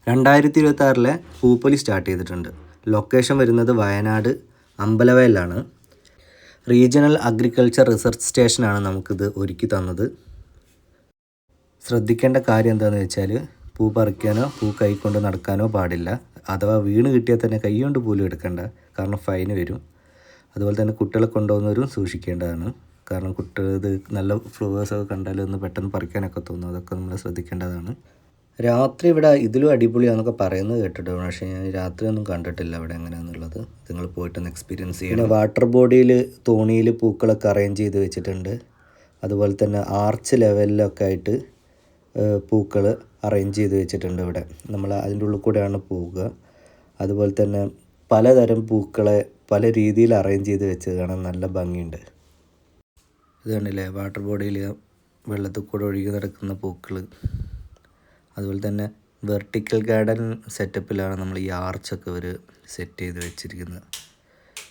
2026 Pooppoli start ചെയ്തിട്ടുണ്ട്. Location വരുന്നത് Wayanad അമ്പലവയലിലാണ്. Regional agriculture research സ്റ്റേഷനാണ് നമുക്കിത് ഒരുക്കി തന്നത്. ശ്രദ്ധിക്കേണ്ട കാര്യം എന്താണെന്ന് വെച്ചാൽ പൂ പറിക്കാനോ പൂ കൈകൊണ്ട് നടക്കാനോ പാടില്ല. അഥവാ വീണ് കിട്ടിയാൽ തന്നെ കൈ കൊണ്ട് പോലും എടുക്കണ്ട, കാരണം ഫൈന് വരും. അതുപോലെ തന്നെ കുട്ടികളെ കൊണ്ടുപോകുന്നവരും സൂക്ഷിക്കേണ്ടതാണ്. കാരണം കുട്ടികൾ ഇത് നല്ല ഫ്ലവേഴ്സൊക്കെ കണ്ടാൽ ഒന്ന് പെട്ടെന്ന് പറിക്കാനൊക്കെ തോന്നും. അതൊക്കെ നമ്മൾ ശ്രദ്ധിക്കേണ്ടതാണ്. രാത്രി ഇവിടെ ഇതിലും അടിപൊളിയാണെന്നൊക്കെ പറയുന്നത് കേട്ടിട്ടുണ്ട്. പക്ഷേ ഞാൻ രാത്രി ഒന്നും കണ്ടിട്ടില്ല ഇവിടെ എങ്ങനെയാണെന്നുള്ളത്. നിങ്ങൾ പോയിട്ടൊന്ന് എക്സ്പീരിയൻസ് ചെയ്യണം. പിന്നെ വാട്ടർ ബോഡിയിൽ തോണിയിൽ പൂക്കളൊക്കെ അറേഞ്ച് ചെയ്ത് വെച്ചിട്ടുണ്ട്. അതുപോലെ തന്നെ ആർച്ച് ലെവലിലൊക്കെ ആയിട്ട് പൂക്കൾ അറേഞ്ച് ചെയ്ത് വെച്ചിട്ടുണ്ട് ഇവിടെ. നമ്മൾ അതിൻ്റെ ഉള്ളിൽ കൂടെയാണ് പോവുക. അതുപോലെ തന്നെ പലതരം പൂക്കളെ പല രീതിയിൽ അറേഞ്ച് ചെയ്ത് വെച്ചത് കാണാൻ നല്ല ഭംഗിയുണ്ട്. ഇത് കണ്ടില്ലേ, വാട്ടർ ബോഡിയിൽ വെള്ളത്തിൽ കൂടെ ഒഴുകി നടക്കുന്ന പൂക്കൾ. അതുപോലെ തന്നെ വെർട്ടിക്കൽ ഗാർഡൻ സെറ്റപ്പിലാണ് നമ്മൾ ഈ ആർച്ചൊക്കെ ഒരു സെറ്റ് ചെയ്ത് വെച്ചിരിക്കുന്നത്.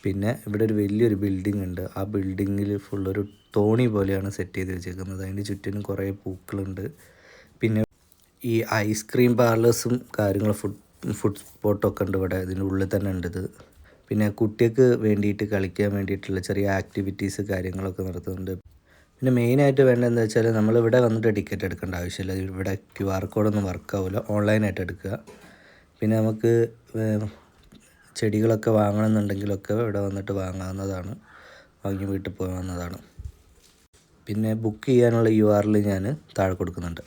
പിന്നെ ഇവിടെ ഒരു വലിയൊരു ബിൽഡിംഗ് ഉണ്ട്. ആ ബിൽഡിങ്ങിൽ ഫുള്ളൊരു തോണി പോലെയാണ് സെറ്റ് ചെയ്ത് വെച്ചിരിക്കുന്നത്. അതിൻ്റെ ചുറ്റിനും കുറേ പൂക്കളുണ്ട്. പിന്നെ ഈ ഐസ്ക്രീം പാർലേഴ്സും കാര്യങ്ങളും ഫുഡ് സ്പോട്ടൊക്കെ ഉണ്ട് ഇവിടെ. ഇതിൻ്റെ ഉള്ളിൽ തന്നെ ഉണ്ട് ഇത്. പിന്നെ കുട്ടികൾക്ക് വേണ്ടിയിട്ട് കളിക്കാൻ വേണ്ടിയിട്ടുള്ള ചെറിയ ആക്ടിവിറ്റീസ് കാര്യങ്ങളൊക്കെ നടത്തുന്നുണ്ട്. പിന്നെ മെയിനായിട്ട് വേണ്ടതെന്ന് വെച്ചാൽ നമ്മളിവിടെ വന്നിട്ട് ടിക്കറ്റ് എടുക്കേണ്ട ആവശ്യമില്ല. ഇവിടെ QR കോഡൊന്നും വർക്കാവില്ല, ഓൺലൈനായിട്ട് എടുക്കുക. പിന്നെ നമുക്ക് ചെടികളൊക്കെ വാങ്ങണമെന്നുണ്ടെങ്കിലൊക്കെ ഇവിടെ വന്നിട്ട് വാങ്ങാവുന്നതാണ്, വാങ്ങി വീട്ടിൽ പോകാവുന്നതാണ്. പിന്നെ ബുക്ക് ചെയ്യാനുള്ള URL ഞാൻ താഴെ കൊടുക്കുന്നുണ്ട്.